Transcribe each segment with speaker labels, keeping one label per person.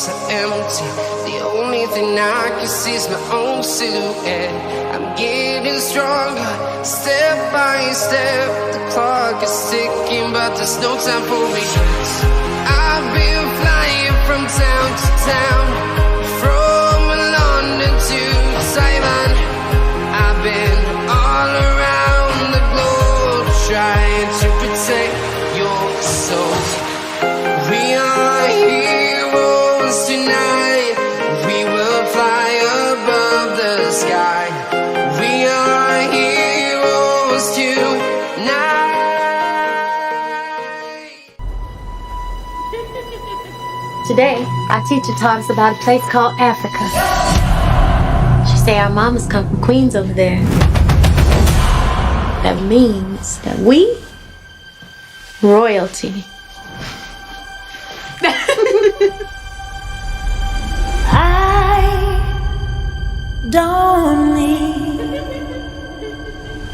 Speaker 1: so empty. The only thing I can see is my own silhouette. I'm getting stronger, step by step. The clock is ticking, but there's no time for regrets. I've been flying from town to town, from London to Taiwan. I've been all around the globe, trying to protect your soul. We are heroes tonight. We will fly above the sky. We are heroes tonight.
Speaker 2: Today, our teacher taught us about a place called Africa. She said our mamas come from Queens over there. That means that we royalty.
Speaker 3: I don't need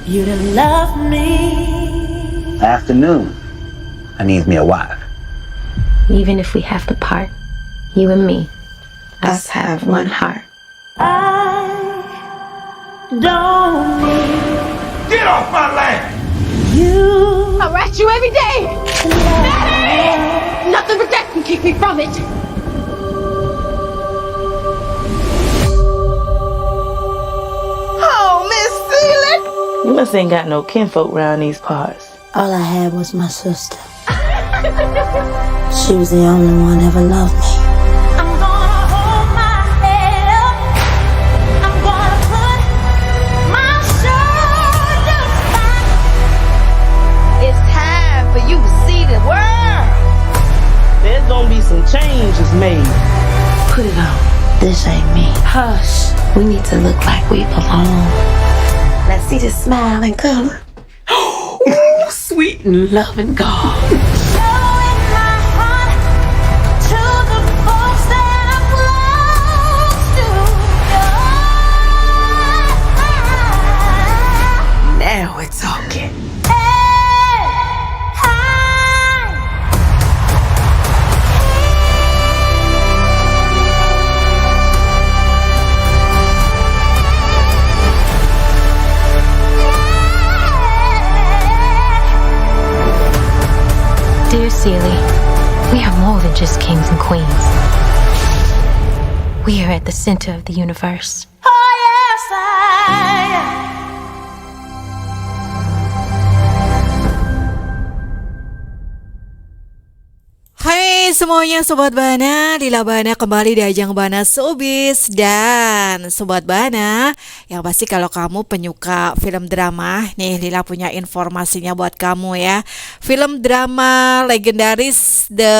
Speaker 3: you to love me.
Speaker 4: Afternoon, I need me a wife.
Speaker 2: Even if we have to part, you and me, us have one heart.
Speaker 3: I don't need
Speaker 5: Get off my land!
Speaker 3: you
Speaker 2: I write you every day.
Speaker 3: to love.
Speaker 2: Nothing but that can keep me from it.
Speaker 6: Oh, Miss Celie!
Speaker 7: You must ain't got no kinfolk around these parts.
Speaker 3: All I had was my sister. She was the only one ever loved me. I'm gonna hold my head up. I'm gonna put my shoulders back.
Speaker 6: It's time for you to see the world.
Speaker 7: There's gonna be some changes made.
Speaker 2: Put it on.
Speaker 3: This ain't me.
Speaker 2: Hush. We need to look like we belong. Let's see the smile and color. Sweet and loving God.
Speaker 3: Showing my heart to the folks that I'm close to.
Speaker 2: Now we're talking. Dear Celie, we are more than just kings and queens. We are at the center of the universe.
Speaker 3: Oh yes, I am.
Speaker 8: Hai semuanya Sobat Bana, Lila Bana kembali di ajang Bana Showbiz. Dan Sobat Bana, yang pasti kalau kamu penyuka film drama, nih Lila punya informasinya buat kamu ya. Film drama legendaris The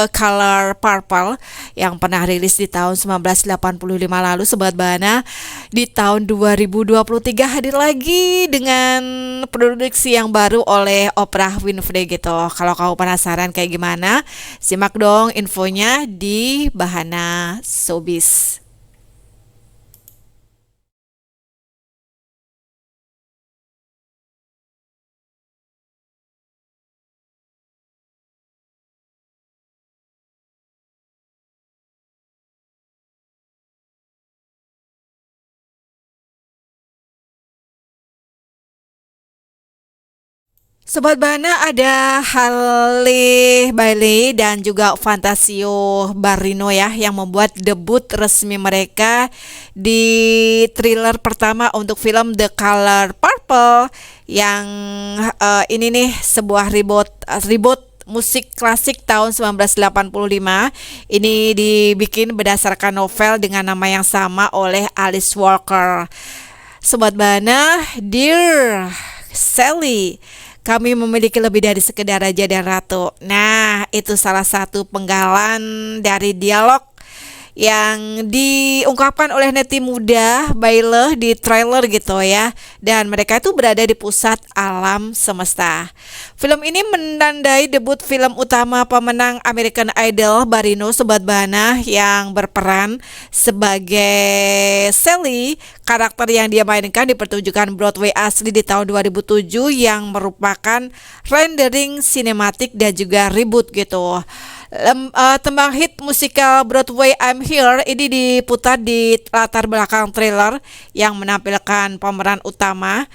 Speaker 8: Color Purple yang pernah rilis di tahun 1985 lalu, Sobat Bana, di tahun 2023 hadir lagi dengan produksi yang baru oleh Oprah Winfrey gitu. Kalau kamu penasaran kayak gimana, simak dong infonya di Bahana Showbiz. Sobat Bana, ada Halle Bailey dan juga Fantasio Barrino ya yang membuat debut resmi mereka di thriller pertama untuk film The Color Purple yang ini nih sebuah reboot musik klasik tahun 1985. Ini dibikin berdasarkan novel dengan nama yang sama oleh Alice Walker. Sobat Bana, Dear Sally, kami memiliki lebih dari sekedar raja dan ratu. Nah, itu salah satu penggalan dari dialog yang diungkapkan oleh neti muda Bailey di trailer gitu ya. Dan mereka itu berada di pusat alam semesta. Film ini menandai debut film utama pemenang American Idol Barrino, Sobat Bana, yang berperan sebagai Sally, karakter yang dia mainkan di pertunjukan Broadway asli di tahun 2007 yang merupakan rendering sinematik dan juga reboot gitu. Tembang hit musikal Broadway I'm Here ini diputar di latar belakang trailer yang menampilkan pemeran utama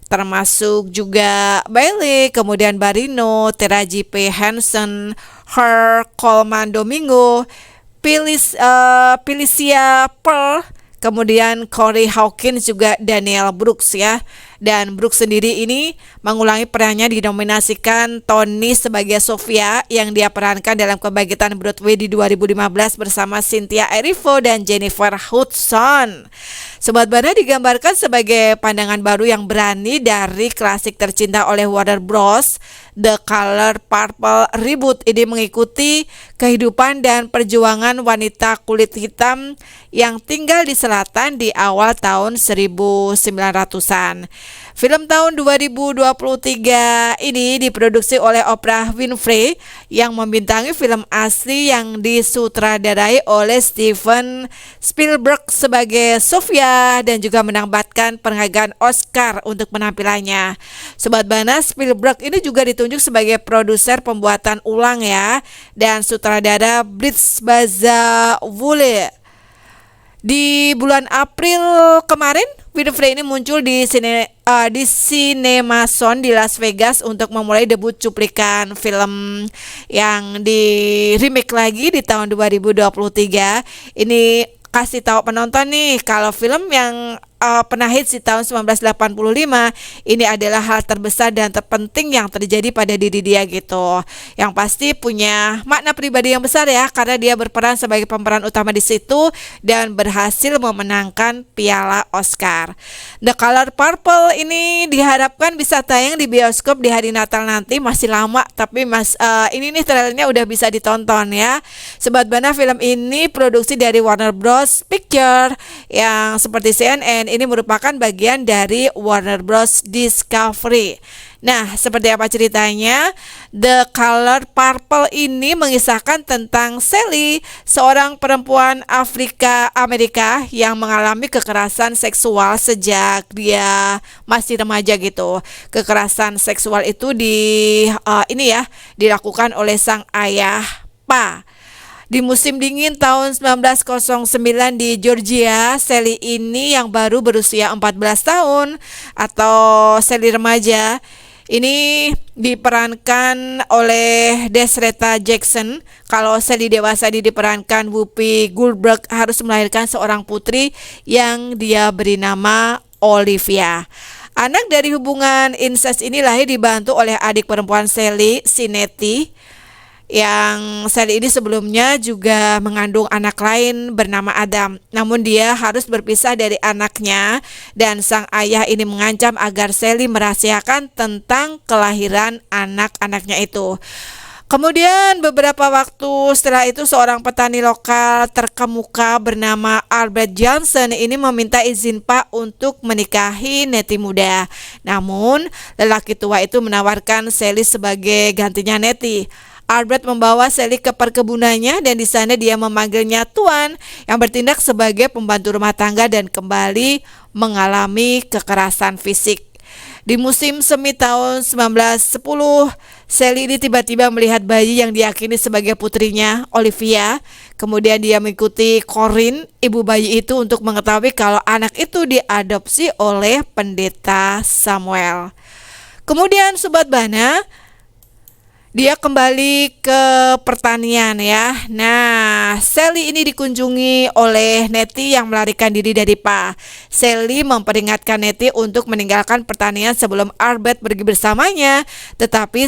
Speaker 8: termasuk juga Bailey, kemudian Barrino, Taraji P. Henson, Her Coleman Domingo, Felicia Pearl, kemudian Corey Hawkins juga Daniel Brooks ya. Dan Brooks sendiri ini mengulangi perannya dinominasikan Tony sebagai Sofia yang dia perankan dalam kebangkitan Broadway di 2015 bersama Cynthia Erivo dan Jennifer Hudson. Sobat Bana digambarkan sebagai pandangan baru yang berani dari klasik tercinta oleh Warner Bros. The Color Purple reboot ini mengikuti kehidupan dan perjuangan wanita kulit hitam yang tinggal di selatan di awal tahun 1900-an. Film tahun 2023 ini diproduksi oleh Oprah Winfrey yang membintangi film asli yang disutradarai oleh Steven Spielberg sebagai Sofia dan juga mendapatkan penghargaan Oscar untuk penampilannya. Sobat Bana, Spielberg ini juga ditunjuk sebagai produser pembuatan ulang ya, dan sutradara Blitz Bazawule. Di bulan April kemarin, Winfrey ini muncul di CinemaZone di Las Vegas untuk memulai debut cuplikan film yang di remake lagi di tahun 2023. Ini kasih tahu penonton nih kalau film yang pernah hits di tahun 1985 ini adalah hal terbesar dan terpenting yang terjadi pada diri dia gitu. Yang pasti punya makna pribadi yang besar ya, karena dia berperan sebagai pemeran utama di situ dan berhasil memenangkan piala Oscar. The Color Purple ini diharapkan bisa tayang di bioskop di hari Natal nanti. Masih lama tapi ini nih trailernya udah bisa ditonton ya. Sobat Bana, film ini produksi dari Warner Bros. Picture yang seperti CNN ini merupakan bagian dari Warner Bros. Discovery. Nah, seperti apa ceritanya? The Color Purple ini mengisahkan tentang Sally, seorang perempuan Amerika yang mengalami kekerasan seksual sejak dia masih remaja gitu. Kekerasan seksual itu dilakukan oleh sang ayah Pa. Di musim dingin tahun 1909 di Georgia, Sally ini yang baru berusia 14 tahun atau Sally remaja ini diperankan oleh Desreta Jackson. Kalau Sally dewasa ini diperankan Whoopi Goldberg, harus melahirkan seorang putri yang dia beri nama Olivia. Anak dari hubungan incest ini lahir dibantu oleh adik perempuan Sally, si Nettie, yang Sally ini sebelumnya juga mengandung anak lain bernama Adam. Namun dia harus berpisah dari anaknya dan sang ayah ini mengancam agar Sally merahasiakan tentang kelahiran anak-anaknya itu. Kemudian beberapa waktu setelah itu seorang petani lokal terkemuka bernama Albert Johnson ini meminta izin Pak untuk menikahi Nettie muda. Namun lelaki tua itu menawarkan Sally sebagai gantinya Nettie. Albert membawa Sally ke perkebunannya dan di sana dia memanggilnya Tuan yang bertindak sebagai pembantu rumah tangga dan kembali mengalami kekerasan fisik. Di musim semi tahun 1910, Sally ini tiba-tiba melihat bayi yang diyakini sebagai putrinya, Olivia. Kemudian dia mengikuti Corinne, ibu bayi itu, untuk mengetahui kalau anak itu diadopsi oleh pendeta Samuel. Kemudian Sobat Bana, dia kembali ke pertanian ya. Nah, Sally ini dikunjungi oleh Nettie yang melarikan diri dari Pa. Sally memperingatkan Nettie untuk meninggalkan pertanian sebelum Albert pergi bersamanya. Tetapi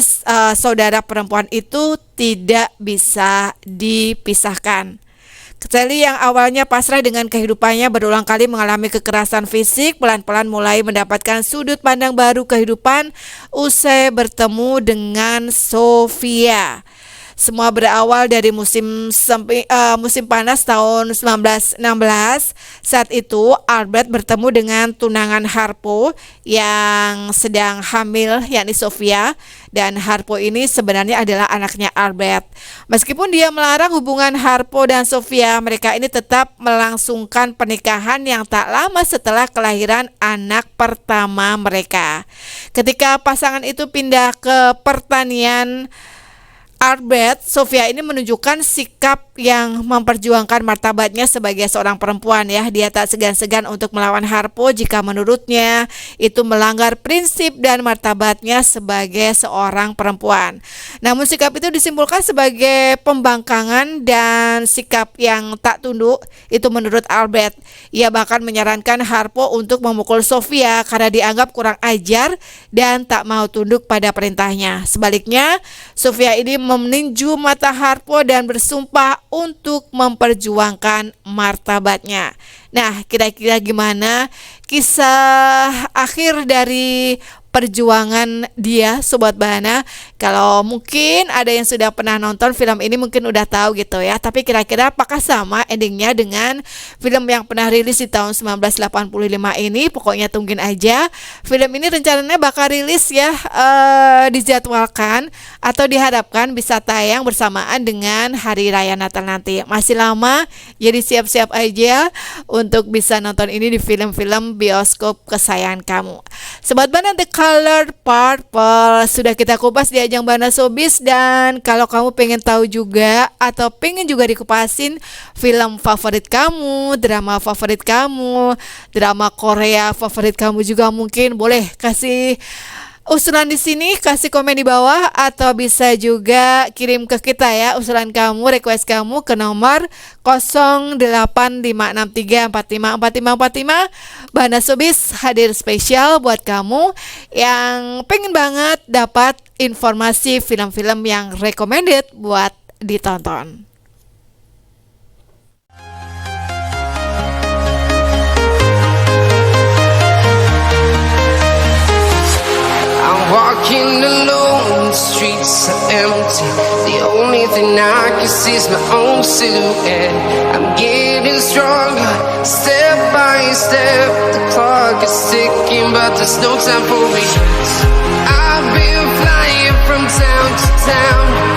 Speaker 8: saudara perempuan itu tidak bisa dipisahkan. Sally yang awalnya pasrah dengan kehidupannya berulang kali mengalami kekerasan fisik, pelan-pelan mulai mendapatkan sudut pandang baru kehidupan usai bertemu dengan Sofia. Semua berawal dari musim panas tahun 1916. Saat itu Albert bertemu dengan tunangan Harpo yang sedang hamil, yakni Sofia, dan Harpo ini sebenarnya adalah anaknya Albert. Meskipun dia melarang hubungan Harpo dan Sofia, mereka ini tetap melangsungkan pernikahan yang tak lama setelah kelahiran anak pertama mereka. Ketika pasangan itu pindah ke pertanian, Albert, Sofia ini menunjukkan sikap yang memperjuangkan martabatnya sebagai seorang perempuan ya. Dia tak segan-segan untuk melawan Harpo jika menurutnya itu melanggar prinsip dan martabatnya sebagai seorang perempuan. Namun sikap itu disimpulkan sebagai pembangkangan dan sikap yang tak tunduk itu menurut Albert. Ia bahkan menyarankan Harpo untuk memukul Sofia karena dianggap kurang ajar dan tak mau tunduk pada perintahnya. Sebaliknya, Sofia ini meninju mata Harpo dan bersumpah untuk memperjuangkan martabatnya. Nah, kira-kira gimana kisah akhir dari perjuangan dia, Sobat Bahana? Kalau mungkin ada yang sudah pernah nonton film ini mungkin udah tahu gitu ya. Tapi kira-kira apakah sama endingnya dengan film yang pernah rilis di tahun 1985 ini? Pokoknya tungguin aja. Film ini rencananya bakal rilis ya, dijadwalkan atau diharapkan bisa tayang bersamaan dengan Hari Raya Natal nanti. Masih lama, jadi siap-siap aja untuk bisa nonton ini di film-film bioskop kesayangan kamu. Sobat Bahana, The Color Purple sudah kita kupas di ajang Bahana Showbiz. Dan kalau kamu pengen tahu juga atau pengen juga dikupasin film favorit kamu, drama favorit kamu, drama Korea favorit kamu juga, mungkin boleh kasih usulan di sini, kasih komen di bawah, atau bisa juga kirim ke kita ya usulan kamu, request kamu ke nomor 085634545455. Bahana Showbiz hadir spesial buat kamu yang pengen banget dapat informasi film-film yang recommended buat ditonton.
Speaker 1: Walking alone, the streets are empty. The only thing I can see is my own silhouette. I'm getting stronger, step by step. The clock is ticking, but there's no time for regrets. I've been flying from town to town.